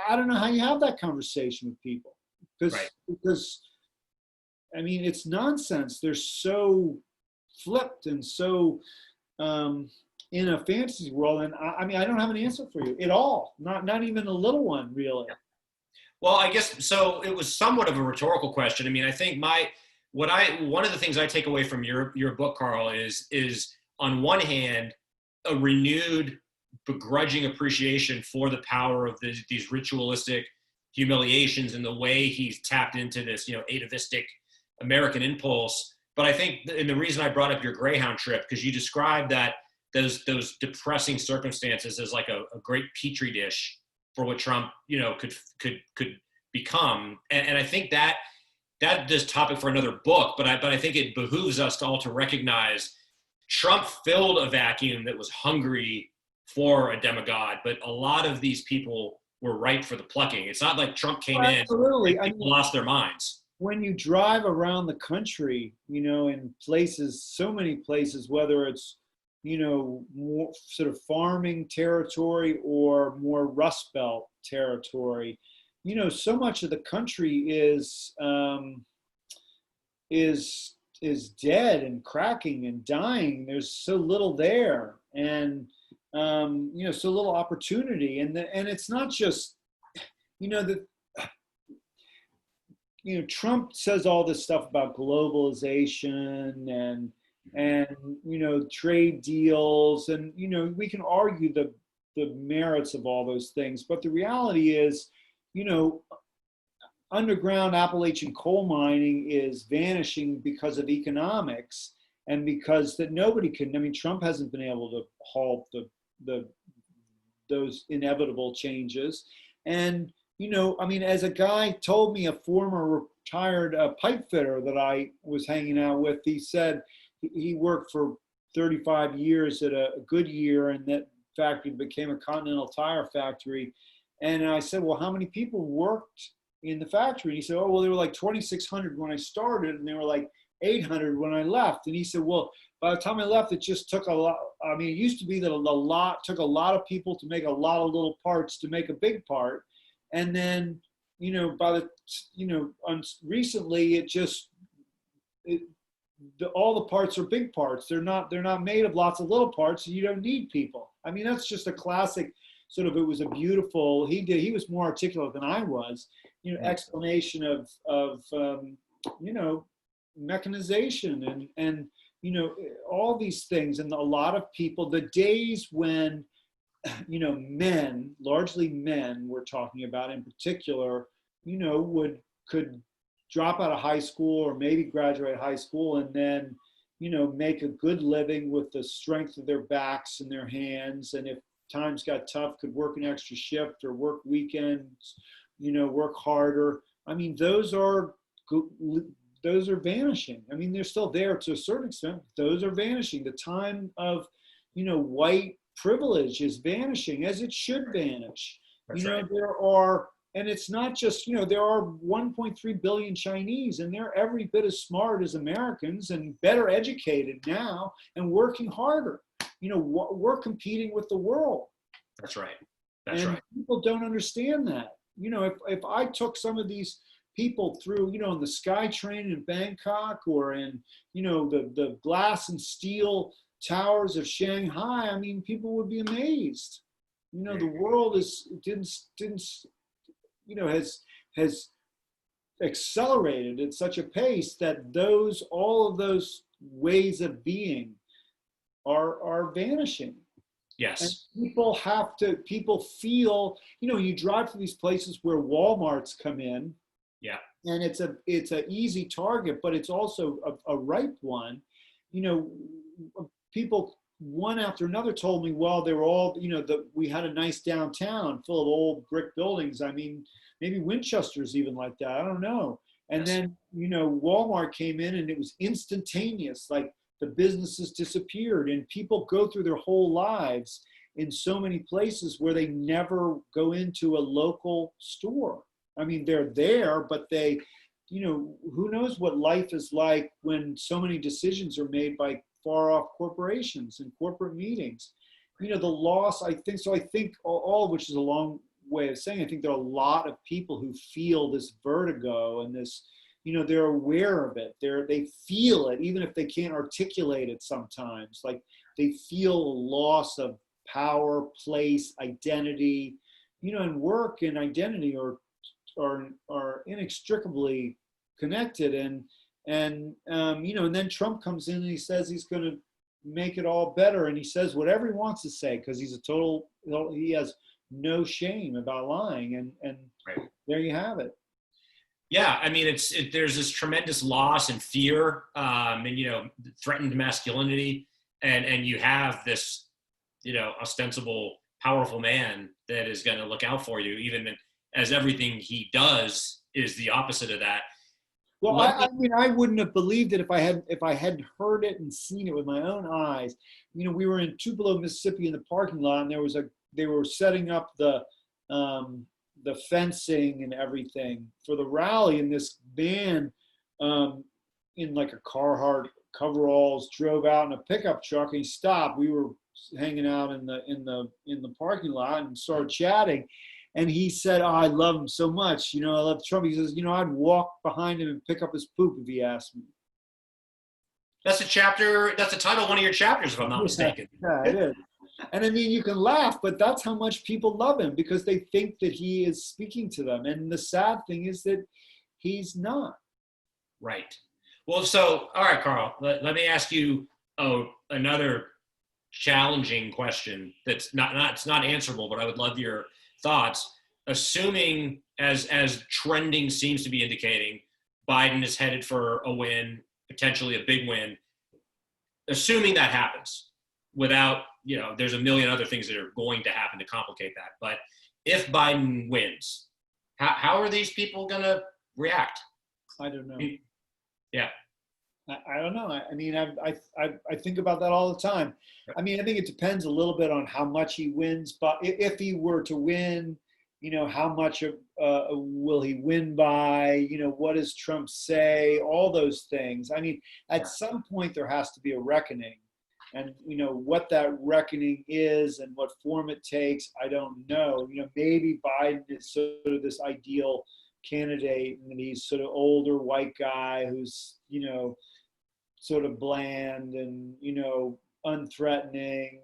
I don't know how you have that conversation with people because I mean, it's nonsense. They're so flipped and so in a fantasy world. And I mean, I don't have an answer for you at all. Not even a little one, really. Well, I guess so. It was somewhat of a rhetorical question. I mean, I think one of the things I take away from your book, Carl, is on one hand a renewed begrudging appreciation for the power of these ritualistic humiliations and the way he's tapped into this, atavistic American impulse. But I think, and the reason I brought up your Greyhound trip, because you described that those depressing circumstances as like a great petri dish for what Trump, could become. And I think that is topic for another book, but I think it behooves us all to recognize Trump filled a vacuum that was hungry for a demigod, but a lot of these people were ripe for the plucking. It's not like Trump came in and people lost their minds. When you drive around the country, in places, so many places, whether it's, more sort of farming territory or more Rust Belt territory, so much of the country is dead and cracking and dying. There's so little there, and so little opportunity. And it's not just, Trump says all this stuff about globalization and trade deals, and we can argue the merits of all those things, but the reality is, underground Appalachian coal mining is vanishing because of economics, and because that nobody can. I mean, Trump hasn't been able to halt those inevitable changes. And I mean, as a guy told me, a former retired pipe fitter that I was hanging out with, he said he worked for 35 years at a Goodyear, and that factory became a Continental Tire factory. And I said, well, how many people worked in the factory? And he said, oh, well, there were like 2,600 when I started, and there were like 800 when I left. And he said, well, by the time I left, it just took a lot. I mean, it used to be that took a lot of people to make a lot of little parts to make a big part. And then, recently all the parts are big parts. They're not made of lots of little parts, and you don't need people. I mean, that's just a classic sort of, it was a beautiful, he was more articulate than I was, explanation of mechanization and all these things. And a lot of people, the days when, men, largely men we're talking about in particular, could drop out of high school or maybe graduate high school and then, make a good living with the strength of their backs and their hands. And if times got tough, could work an extra shift or work weekends, work harder. I mean, those are vanishing. I mean, they're still there to a certain extent. Those are vanishing. The time of, white privilege is vanishing, as it should vanish. That's right. There are, and it's not just, there are 1.3 billion Chinese, and they're every bit as smart as Americans and better educated now and working harder. We're competing with the world. That's right. That's and right. People don't understand that. If I took some of these people through, in the Sky Train in Bangkok or in, the glass and steel towers of Shanghai, I mean, people would be amazed. The world has accelerated at such a pace that all of those ways of being are vanishing. Yes. And people feel, you drive to these places where Walmarts come in. Yeah. And it's an easy target, but it's also a ripe one. People one after another told me, well, they were all, we had a nice downtown full of old brick buildings. I mean, maybe Winchester's even like that. I don't know. And then, Walmart came in and it was instantaneous. Like the businesses disappeared, and people go through their whole lives in so many places where they never go into a local store. I mean, they're there, but they, who knows what life is like when so many decisions are made by far off corporations and corporate meetings. The loss, I think all of which is a long way of saying, I think there are a lot of people who feel this vertigo and this, they're aware of it. They feel it, even if they can't articulate it sometimes. Like they feel a loss of power, place, identity, and work and identity are inextricably connected. And then Trump comes in and he says he's going to make it all better. And he says whatever he wants to say, because he has no shame about lying. And right. There you have it. Yeah, I mean, there's this tremendous loss and fear, and threatened masculinity, and you have this, ostensible, powerful man that is going to look out for you, even as everything he does is the opposite of that. Well, I mean, I wouldn't have believed it if I hadn't heard it and seen it with my own eyes. We were in Tupelo, Mississippi, in the parking lot, and they were setting up the fencing and everything for the rally, and this van in like a Carhartt coveralls drove out in a pickup truck, and he stopped. We were hanging out in the parking lot and started chatting, and he said, "Oh, I love him so much. I love Trump." He says, "I'd walk behind him and pick up his poop if he asked me." That's a chapter. That's the title of one of your chapters, if I'm not mistaken. Yeah, it is. And I mean, you can laugh, but that's how much people love him, because they think that he is speaking to them. And the sad thing is that he's not. Right. Well, so, all right, Carl, let me ask you another challenging question that's it's not answerable, but I would love your thoughts. Assuming, as trending seems to be indicating, Biden is headed for a win, potentially a big win. Assuming that happens, without, there's a million other things that are going to happen to complicate that. But if Biden wins, how are these people going to react? I don't know. Yeah. I don't know. I mean, I think about that all the time. I mean, I think it depends a little bit on how much he wins. But if he were to win, how much will he win by? What does Trump say? All those things. I mean, at some point there has to be a reckoning. And, what that reckoning is and what form it takes, I don't know. Maybe Biden is sort of this ideal candidate, and he's sort of older white guy who's, sort of bland and, unthreatening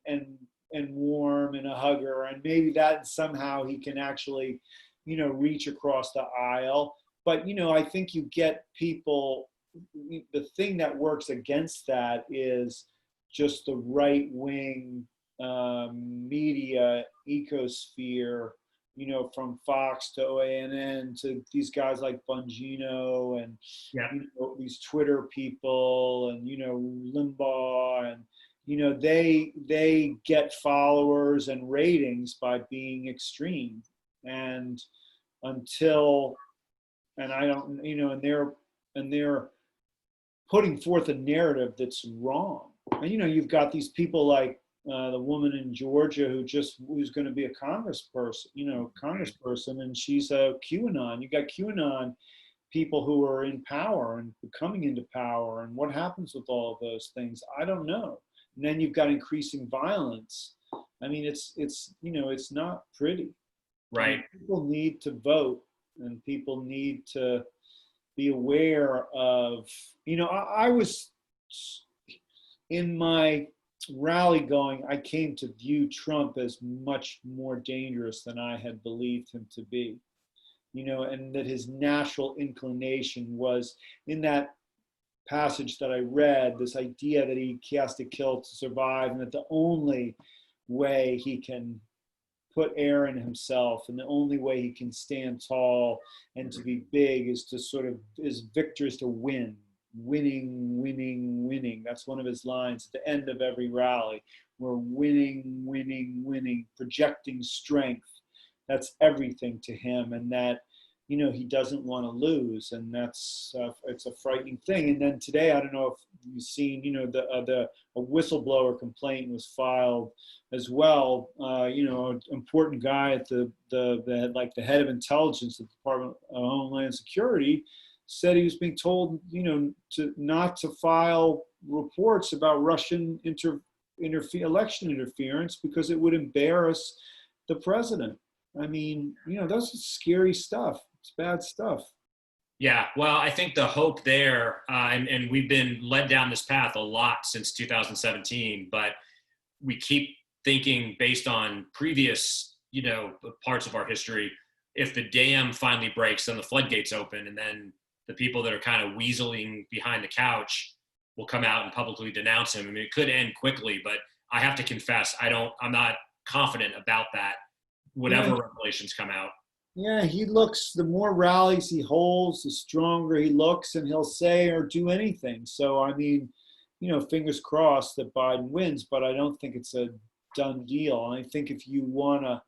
and warm and a hugger. And maybe that somehow he can actually, reach across the aisle. But, I think you get people, the thing that works against that is just the right-wing media ecosphere, from Fox to OANN to these guys like Bongino and Yeah. these Twitter people and Limbaugh and they get followers and ratings by being extreme and I don't and they're putting forth a narrative that's wrong. And you've got these people like the woman in Georgia who's going to be a congressperson, and she's a QAnon. You got QAnon people who are in power and coming into power, and what happens with all of those things, I don't know. And then you've got increasing violence. I mean, it's not pretty. Right. I mean, people need to vote, and people need to be aware of. I was in my rally going, I came to view Trump as much more dangerous than I had believed him to be, and that his natural inclination was in that passage that I read, this idea that he has to kill to survive, and that the only way he can put air in himself and the only way he can stand tall and to be big is to victors to winning. That's one of his lines at the end of every rally. We're winning, projecting strength. That's everything to him, and that he doesn't want to lose, and that's it's a frightening thing. And then today, I don't know if you've seen, a whistleblower complaint was filed as well. An important guy at the head of intelligence at the Department of Homeland Security said he was being told, not to file reports about Russian election interference because it would embarrass the president. I mean, that's scary stuff. It's bad stuff. Yeah, well, I think the hope there, and we've been led down this path a lot since 2017, but we keep thinking based on previous, parts of our history, if the dam finally breaks, then the floodgates open, and then the people that are kind of weaseling behind the couch will come out and publicly denounce him. I mean, it could end quickly, but I have to confess, I'm not confident about that, whatever revelations come out. Yeah, the more rallies he holds, the stronger he looks, and he'll say or do anything. So, I mean, fingers crossed that Biden wins, but I don't think it's a done deal. And I think if you want to,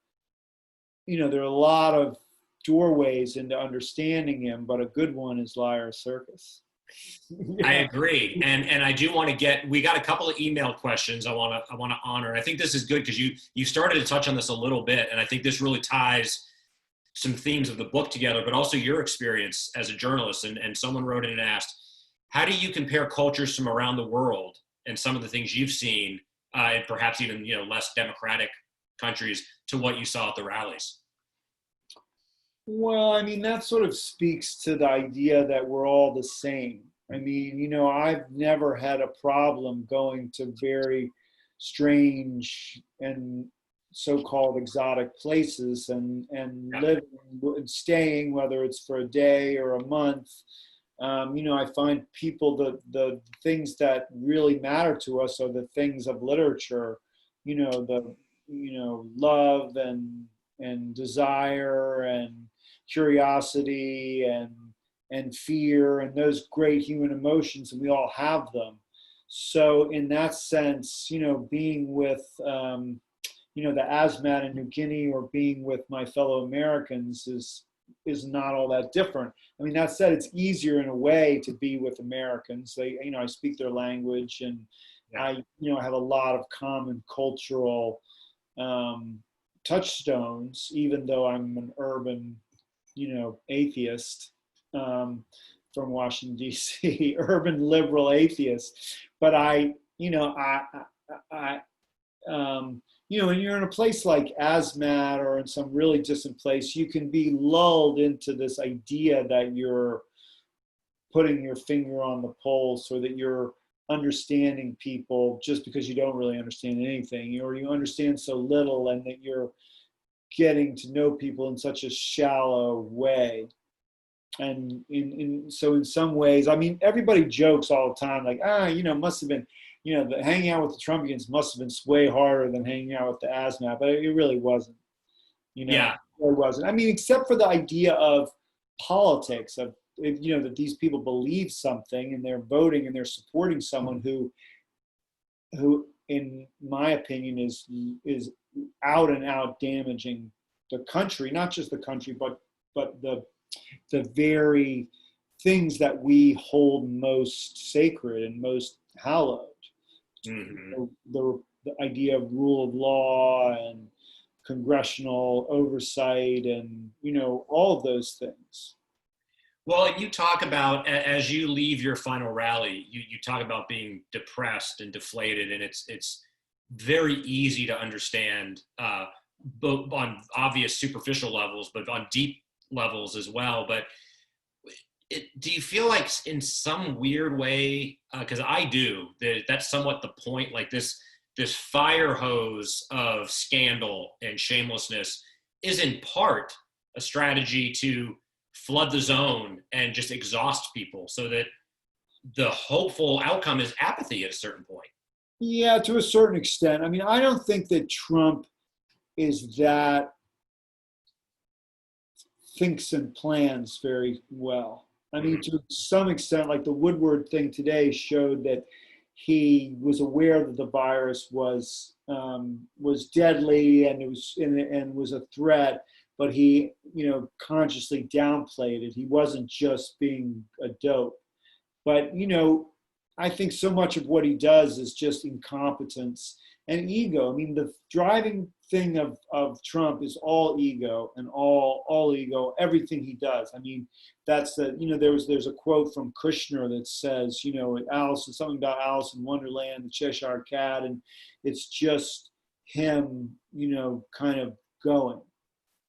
there are a lot of doorways into understanding him, but a good one is LIAR'S CIRCUS. Yeah. I agree. And I do want to we got a couple of email questions I want to honor. I think this is good because you started to touch on this a little bit, and I think this really ties some themes of the book together, but also your experience as a journalist. And someone wrote in and asked, how do you compare cultures from around the world and some of the things you've seen, and perhaps even, less democratic countries, to what you saw at the rallies? Well, I mean, that sort of speaks to the idea that we're all the same. I mean, I've never had a problem going to very strange and so-called exotic places and living and staying, whether it's for a day or a month. I find people, the things that really matter to us are the things of literature, love and desire and curiosity and fear and those great human emotions, and we all have them. So in that sense, being with the Asmat in New Guinea or being with my fellow Americans is not all that different. I mean, that said, it's easier in a way to be with Americans. I speak their language, and I have a lot of common cultural touchstones, even though I'm an urban, atheist from Washington, D.C., urban liberal atheist. But when you're in a place like Asmat or in some really distant place, you can be lulled into this idea that you're putting your finger on the pulse, or that you're understanding people just because you don't really understand anything, or you understand so little, and that you're getting to know people in such a shallow way. And so in some ways, I mean, everybody jokes all the time, like, must have been, hanging out with the Trumpians must have been way harder than hanging out with the Asmat, but it really wasn't. Yeah, There wasn't. I mean, except for the idea of politics, of, that these people believe something and they're voting and they're supporting someone who, in my opinion, is out and out damaging the country, not just the country, but the very things that we hold most sacred and most hallowed. Mm-hmm. The idea of rule of law and congressional oversight and, all of those things. Well, you talk about, as you leave your final rally, you talk about being depressed and deflated, and it's very easy to understand, both on obvious superficial levels, but on deep levels as well. But do you feel like in some weird way, because I do, that's somewhat the point, like this fire hose of scandal and shamelessness is in part a strategy to flood the zone and just exhaust people so that the hopeful outcome is apathy at a certain point? Yeah, to a certain extent. I mean, I don't think that Trump is that thinks and plans very well. I mean, to some extent, like the Woodward thing today showed that he was aware that the virus was deadly and was a threat, but he consciously downplayed it. He wasn't just being a dope. But I think so much of what he does is just incompetence and ego. I mean, the driving thing of Trump is all ego and all ego, everything he does. I mean, that's there's a quote from Kushner that says, something about Alice in Wonderland, the Cheshire Cat, and it's just him, kind of going.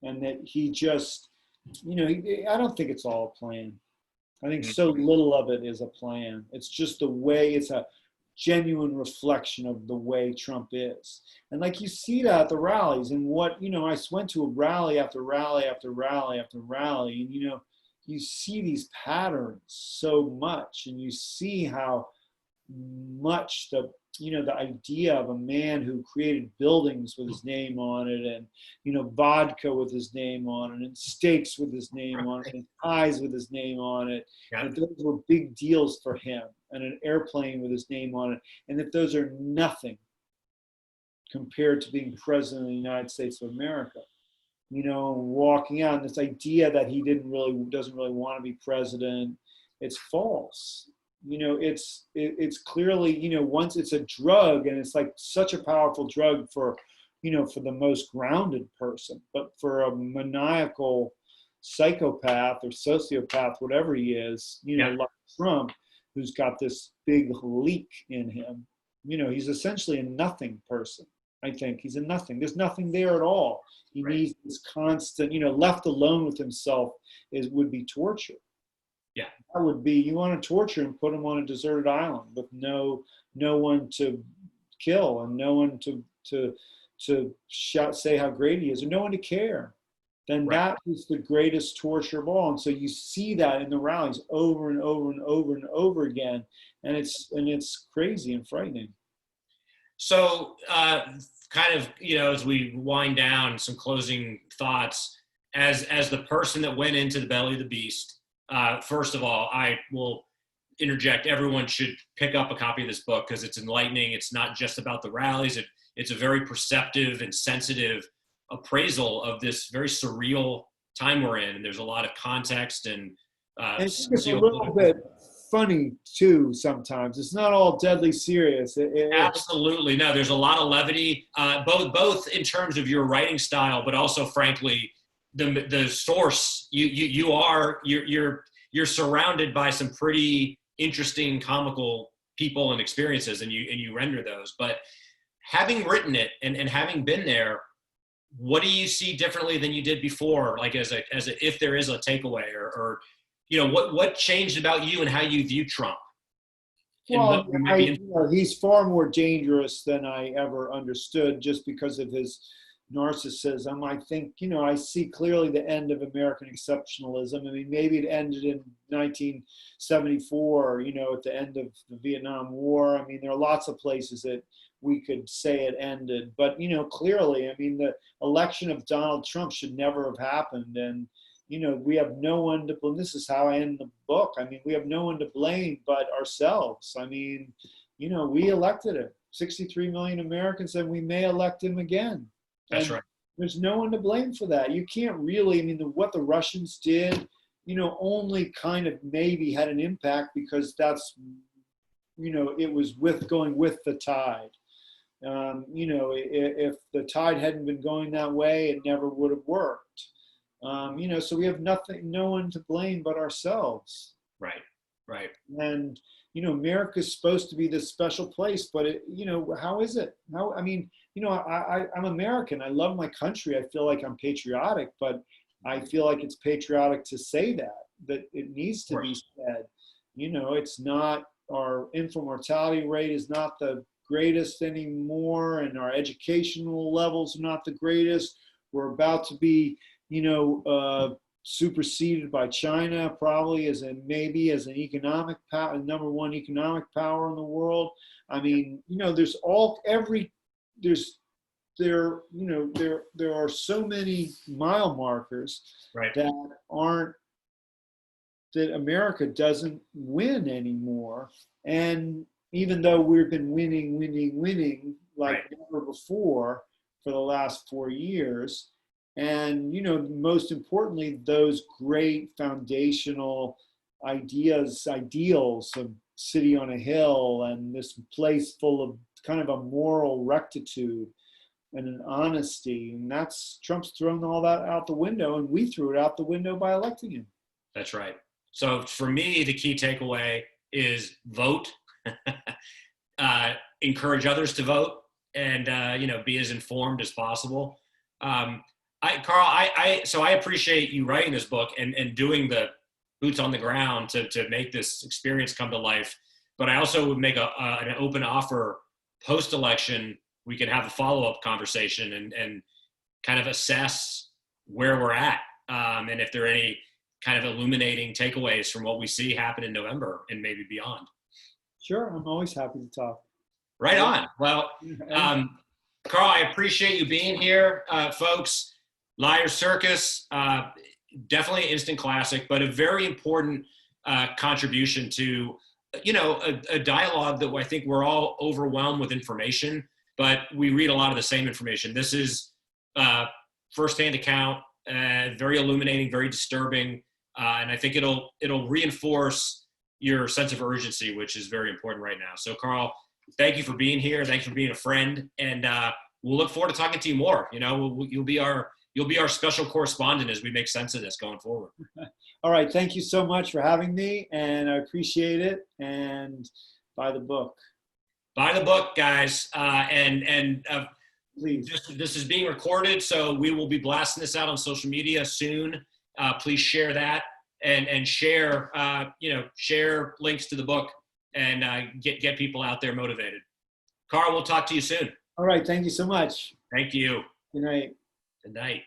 And that he just, I don't think it's all a plan. I think so little of it is a plan. It's just the way, it's a genuine reflection of the way Trump is. And like you see that at the rallies and I went to a rally after rally after rally after rally, and you see these patterns so much, and you see how much the idea of a man who created buildings with his name on it, and vodka with his name on it, and steaks with his name on it, and pies with his name on it, and those were big deals for him, and an airplane with his name on it, and that those are nothing compared to being president of the United States of America. Walking out, and this idea that he doesn't really want to be president, it's false. It's clearly, once it's a drug, and it's like such a powerful drug for the most grounded person, but for a maniacal psychopath or sociopath, whatever he is, like Trump, who's got this big leak in him, he's essentially a nothing person. I think he's a nothing. There's nothing there at all. He needs this constant, left alone with himself would be torture. Yeah, that would be, you want to torture him, put him on a deserted island with no one to kill and no one to shout, say how great he is, and no one to care. Then that is the greatest torture of all. And so you see that in the rallies over and over and over and over again, and it's crazy and frightening. So, kind of, as we wind down, some closing thoughts. As the person that went into the belly of the beast. First of all, I will interject. Everyone should pick up a copy of this book because it's enlightening. It's not just about the rallies. It's a very perceptive and sensitive appraisal of this very surreal time we're in. And there's a lot of context and it's a little bit funny too. Sometimes it's not all deadly serious. Absolutely, no. There's a lot of levity, both in terms of your writing style, but also, frankly, the source. You're surrounded by some pretty interesting comical people and experiences, and you render those. But having written it and having been there, what do you see differently than you did before? Like as a if there is a takeaway, or what changed about you and how you view Trump? Well, he's far more dangerous than I ever understood, just because of his narcissism. I think, I see clearly the end of American exceptionalism. I mean, maybe it ended in 1974, at the end of the Vietnam War. I mean, there are lots of places that we could say it ended. But, clearly, I mean, the election of Donald Trump should never have happened. And, we have no one to blame. This is how I end the book. I mean, we have no one to blame but ourselves. I mean, we elected him. 63 million Americans, and we may elect him again. That's and right. There's no one to blame for that. You can't really, I mean, what the Russians did, only kind of maybe had an impact because that's, it was going with the tide. If the tide hadn't been going that way, it never would have worked. So we have no one to blame but ourselves. Right. Right. And, America's supposed to be this special place, but how is it? I mean, I'm American. I love my country. I feel like I'm patriotic, but I feel like it's patriotic to say that it needs to be said. It's not, our infant mortality rate is not the greatest anymore, and our educational levels are not the greatest. We're about to be, superseded by China, probably as an economic power, number one economic power in the world. I mean, there are so many mile markers that America doesn't win anymore. And even though we've been winning like never before for the last 4 years, and, most importantly, those great foundational ideals of city on a hill and this place full of kind of a moral rectitude and an honesty. And Trump's thrown all that out the window, and we threw it out the window by electing him. That's right. So for me, the key takeaway is vote, encourage others to vote, and, be as informed as possible. Carl, I appreciate you writing this book and doing the boots on the ground to make this experience come to life. But I also would make an open offer post-election. We could have a follow-up conversation and kind of assess where we're at, and if there are any kind of illuminating takeaways from what we see happen in November and maybe beyond. Sure, I'm always happy to talk. Right on. Well, Carl, I appreciate you being here, folks. LIAR'S CIRCUS, definitely an instant classic, but a very important contribution to, a dialogue that I think we're all overwhelmed with information, but we read a lot of the same information. This is firsthand account, very illuminating, very disturbing, and I think it'll reinforce your sense of urgency, which is very important right now. So, Carl, thank you for being here. Thanks for being a friend, and we'll look forward to talking to you more. You'll be our special correspondent as we make sense of this going forward. All right. Thank you so much for having me, and I appreciate it. And buy the book. Buy the book, guys. Please. This is being recorded, so we will be blasting this out on social media soon. Please share that and share, share links to the book and get people out there motivated. Carl, we'll talk to you soon. All right. Thank you so much. Thank you. Good night. Good night.